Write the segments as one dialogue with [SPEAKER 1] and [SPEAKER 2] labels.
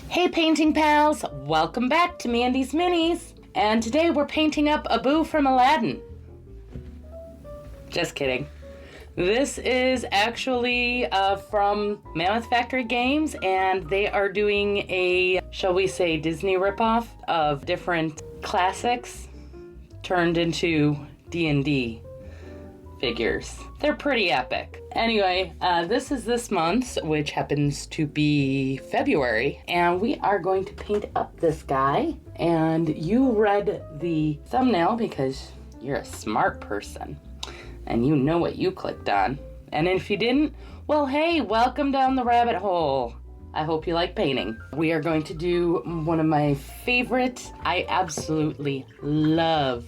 [SPEAKER 1] Hey painting pals, welcome back to Mandy's Minis. And today we're painting up Abu from Aladdin. Just kidding. This is actually from Mammoth Factory Games, and they are doing a, shall we say, Disney ripoff of different classics turned into D&D figures. They're pretty epic. Anyway, this is this month's, which happens to be February, and we are going to paint up this guy. And you read the thumbnail because you're a smart person and you know what you clicked on. And if you didn't, well, hey, welcome down the rabbit hole. I hope you like painting. We are going to do one of my favorite, I absolutely love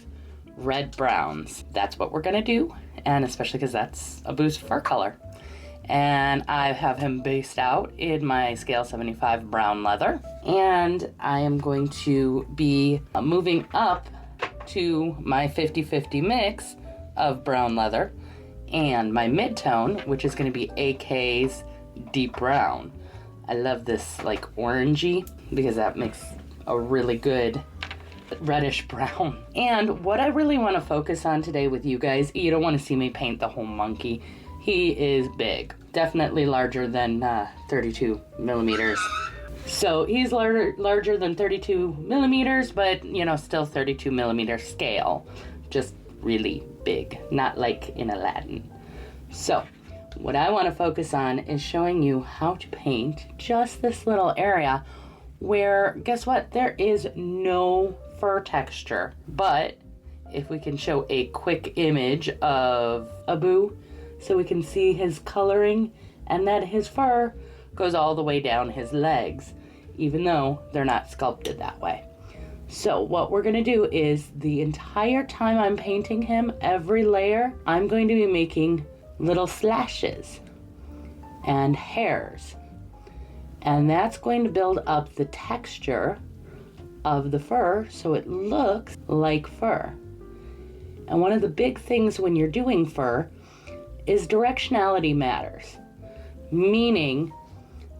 [SPEAKER 1] red browns. That's what we're gonna do, and especially because that's Abu's fur color. And I have him based out in my scale 75 brown leather, and I am going to be moving up to my 50-50 mix of brown leather and my mid-tone, which is going to be AK's deep brown. I love this like orangey because that makes a really good reddish brown. And what I really want to focus on today with you guys, you don't want to see me paint the whole monkey. He is big, definitely larger than 32 millimeters. So he's larger than 32 millimeters, but you know, still 32 millimeter scale, just really big, not like in Aladdin. So what I want to focus on is showing you how to paint just this little area where, guess what, there is no fur texture. But if we can show a quick image of Abu so we can see his coloring, and that his fur goes all the way down his legs, even though they're not sculpted that way. So what we're gonna do is the entire time I'm painting him, every layer, I'm going to be making little slashes and hairs. And that's going to build up the texture of the fur so it looks like fur. And one of the big things when you're doing fur is directionality matters. Meaning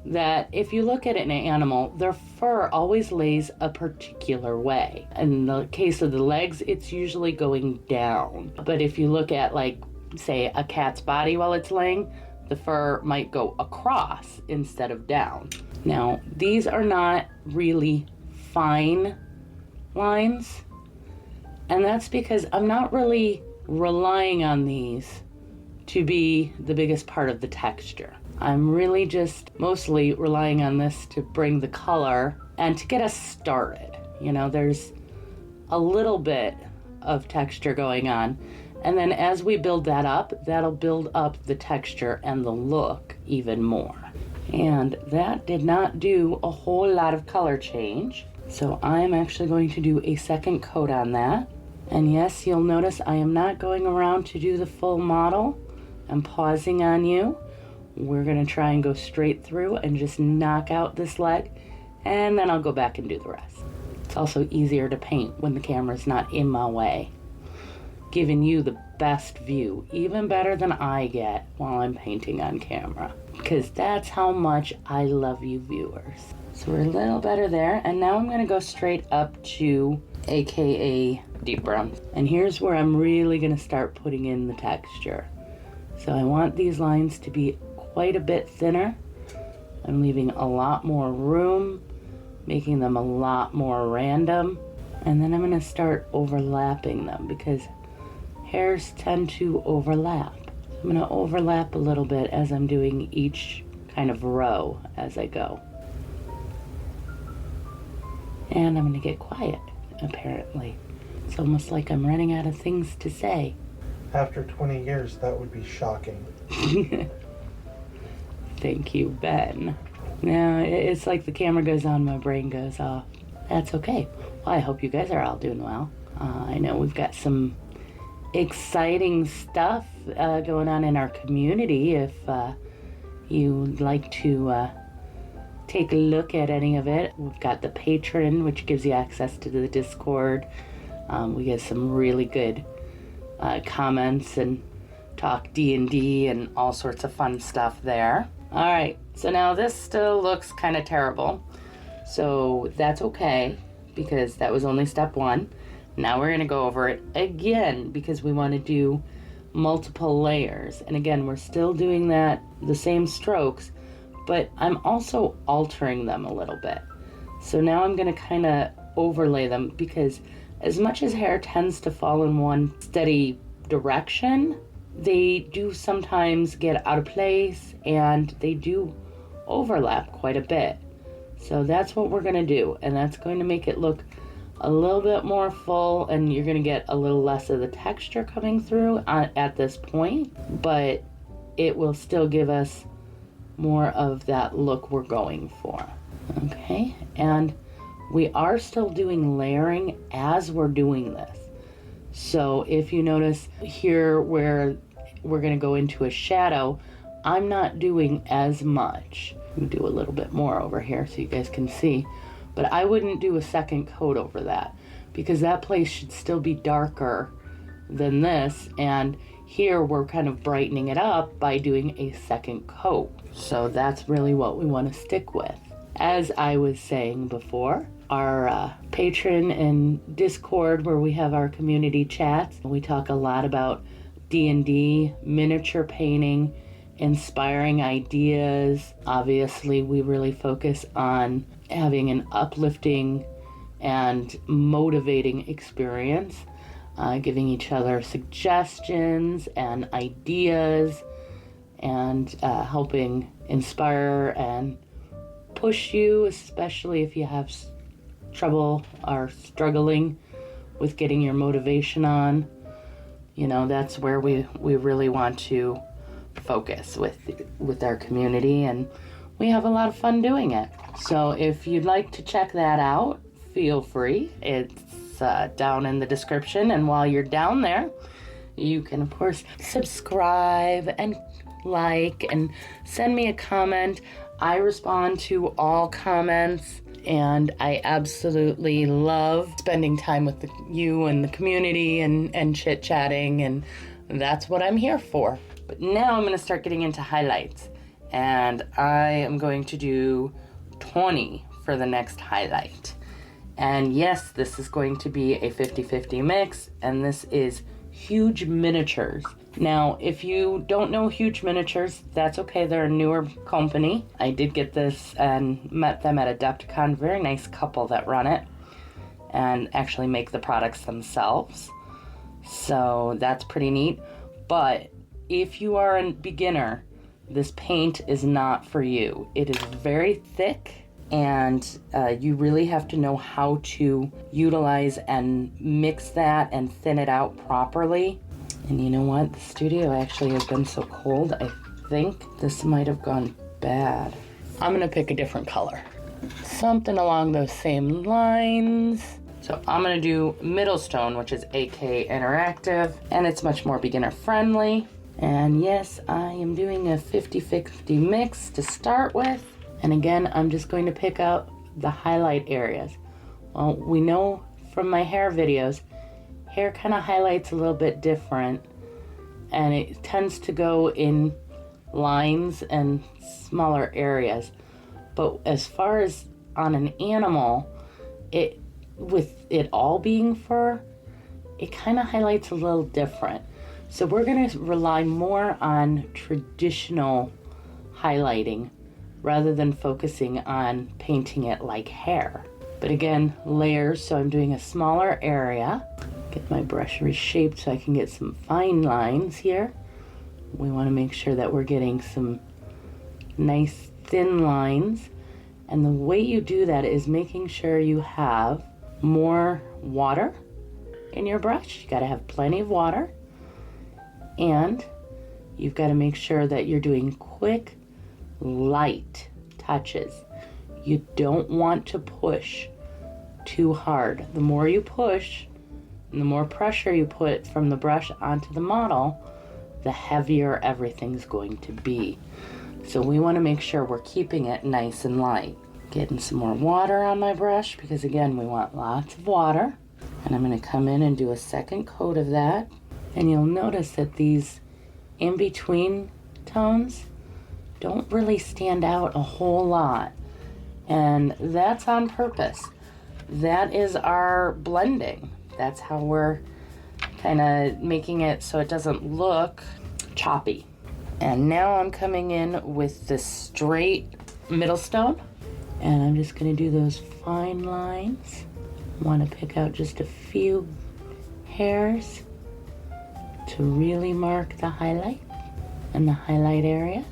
[SPEAKER 1] that if you look at an animal, their fur always lays a particular way. In the case of the legs, it's usually going down. But if you look at, like, say, a cat's body while it's laying, the fur might go across instead of down. Now, these are not really fine lines, and that's because I'm not really relying on these to be the biggest part of the texture. I'm really just mostly relying on this to bring the color and to get us started. You know, there's a little bit of texture going on, and then as we build that up, that'll build up the texture and the look even more. And that did not do a whole lot of color change, so I'm actually going to do a second coat on that. And yes, you'll notice I am not going around to do the full model. I'm pausing on you. We're gonna try and go straight through and just knock out this leg, and then I'll go back and do the rest. It's also easier to paint when the camera's not in my way, giving you the best view, even better than I get while I'm painting on camera, because that's how much I love you viewers. So we're a little better there, and now I'm gonna go straight up to AKA deep brown. And here's where I'm really gonna start putting in the texture. So I want these lines to be quite a bit thinner. I'm leaving a lot more room, making them a lot more random. And then I'm gonna start overlapping them because hairs tend to overlap. I'm gonna overlap a little bit as I'm doing each kind of row as I go. And I'm gonna get quiet, apparently. It's almost like I'm running out of things to say.
[SPEAKER 2] After 20 years, that would be shocking.
[SPEAKER 1] Thank you, Ben. Now, it's like the camera goes on, my brain goes off. That's okay. Well, I hope you guys are all doing well. I know we've got some exciting stuff going on in our community. If you'd like to take a look at any of it, we've got the Patreon, which gives you access to the Discord. We get some really good comments and talk D&D and all sorts of fun stuff there. All right, so now this still looks kind of terrible. So that's okay, because that was only step one. Now we're gonna go over it again because we want to do multiple layers. And again, we're still doing that, the same strokes, but I'm also altering them a little bit. So now I'm gonna kind of overlay them, because as much as hair tends to fall in one steady direction, they do sometimes get out of place and they do overlap quite a bit. So that's what we're gonna do, and that's going to make it look a little bit more full, and you're gonna get a little less of the texture coming through at this point, but it will still give us more of that look we're going for. Okay, and we are still doing layering as we're doing this. So if you notice here where we're gonna go into a shadow, I'm not doing as much. I'm gonna do a little bit more over here so you guys can see. But I wouldn't do a second coat over that, because that place should still be darker than this, and here we're kind of brightening it up by doing a second coat. So that's really what we want to stick with. As I was saying before, our Patreon and Discord, where we have our community chats, we talk a lot about D&D, miniature painting, inspiring ideas. Obviously, we really focus on having an uplifting and motivating experience, giving each other suggestions and ideas, and helping inspire and push you, especially if you have trouble or struggling with getting your motivation on. You know, that's where we really want to focus with our community, and we have a lot of fun doing it. So if you'd like to check that out, feel free. It's down in the description, and while you're down there, you can of course subscribe and like and send me a comment. I respond to all comments, and I absolutely love spending time with you and the community and chit-chatting, and that's what I'm here for. But now I'm going to start getting into highlights, and I am going to do 20 for the next highlight. And yes, this is going to be a 50-50 mix, and this is Huge Miniatures. Now, if you don't know Huge Miniatures, that's okay. They're a newer company. I did get this and met them at Adepticon. Very nice couple that run it and actually make the products themselves. So that's pretty neat. But if you are a beginner, this paint is not for you. It is very thick, and you really have to know how to utilize and mix that and thin it out properly. And you know what? The studio actually has been so cold, I think this might have gone bad. I'm gonna pick a different color. Something along those same lines. So I'm gonna do Middlestone, which is AK Interactive, and it's much more beginner friendly. And yes, I am doing a 50-50 mix to start with. And again, I'm just going to pick out the highlight areas. Well, we know from my hair videos, hair kind of highlights a little bit different, and it tends to go in lines and smaller areas. But as far as on an animal, with it all being fur, it kind of highlights a little different. So we're going to rely more on traditional highlighting rather than focusing on painting it like hair. But again, layers, so I'm doing a smaller area. Get my brush reshaped so I can get some fine lines here. We want to make sure that we're getting some nice thin lines. And the way you do that is making sure you have more water in your brush. You got to have plenty of water. And you've got to make sure that you're doing quick, light touches. You don't want to push too hard. The more you push and the more pressure you put from the brush onto the model, the heavier everything's going to be. So we want to make sure we're keeping it nice and light. Getting some more water on my brush, because again, we want lots of water. And I'm going to come in and do a second coat of that. And you'll notice that these in-between tones don't really stand out a whole lot. And that's on purpose. That is our blending. That's how we're kind of making it so it doesn't look choppy. And now I'm coming in with the straight middle stone, and I'm just going to do those fine lines. Want to pick out just a few hairs to really mark the highlight and the highlight areas.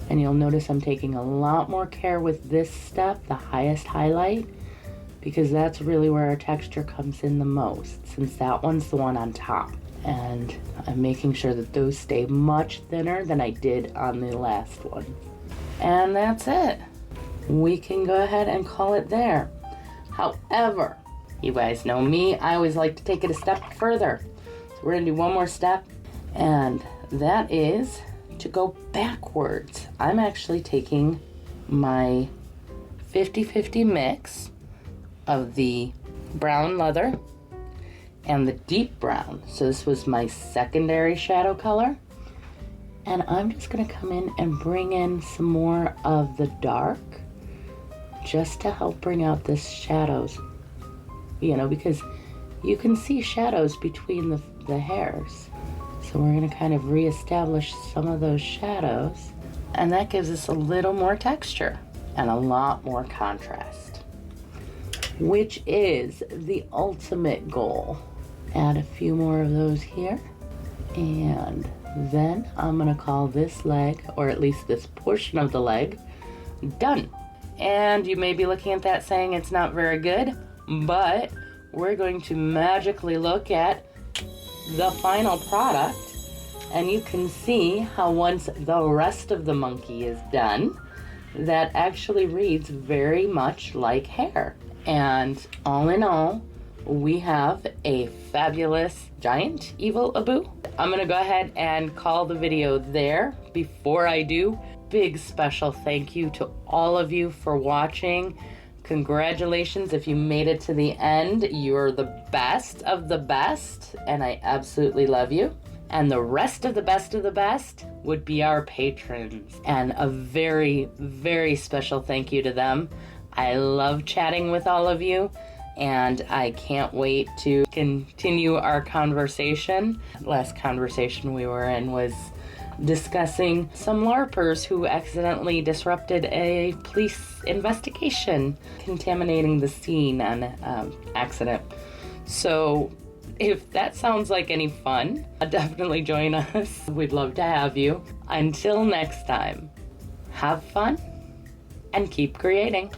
[SPEAKER 1] And you'll notice I'm taking a lot more care with this step, the highest highlight, because that's really where our texture comes in the most, since that one's the one on top. And I'm making sure that those stay much thinner than I did on the last one. And that's it. We can go ahead and call it there. However, you guys know me, I always like to take it a step further. So we're gonna do one more step, and that is to go backwards. I'm actually taking my 50-50 mix of the brown leather and the deep brown. So this was my secondary shadow color. And I'm just gonna come in and bring in some more of the dark just to help bring out this shadows, you know, because you can see shadows between the hairs. So we're gonna kind of reestablish some of those shadows, and that gives us a little more texture and a lot more contrast, which is the ultimate goal. Add a few more of those here, and then I'm gonna call this leg, or at least this portion of the leg, done. And you may be looking at that saying it's not very good, but we're going to magically look at the final product, and you can see how once the rest of the monkey is done, that actually reads very much like hair. And all in all, we have a fabulous giant evil Abu. I'm gonna go ahead and call the video there. Before I do, big special thank you to all of you for watching. Congratulations if you made it to the end. You're the best of the best, and I absolutely love you. And the rest of the best would be our patrons. And a very, very special thank you to them. I love chatting with all of you, and I can't wait to continue our conversation. Last conversation we were in was discussing some LARPers who accidentally disrupted a police investigation, contaminating the scene on accident. So if that sounds like any fun, definitely join us. We'd love to have you. Until next time, have fun and keep creating.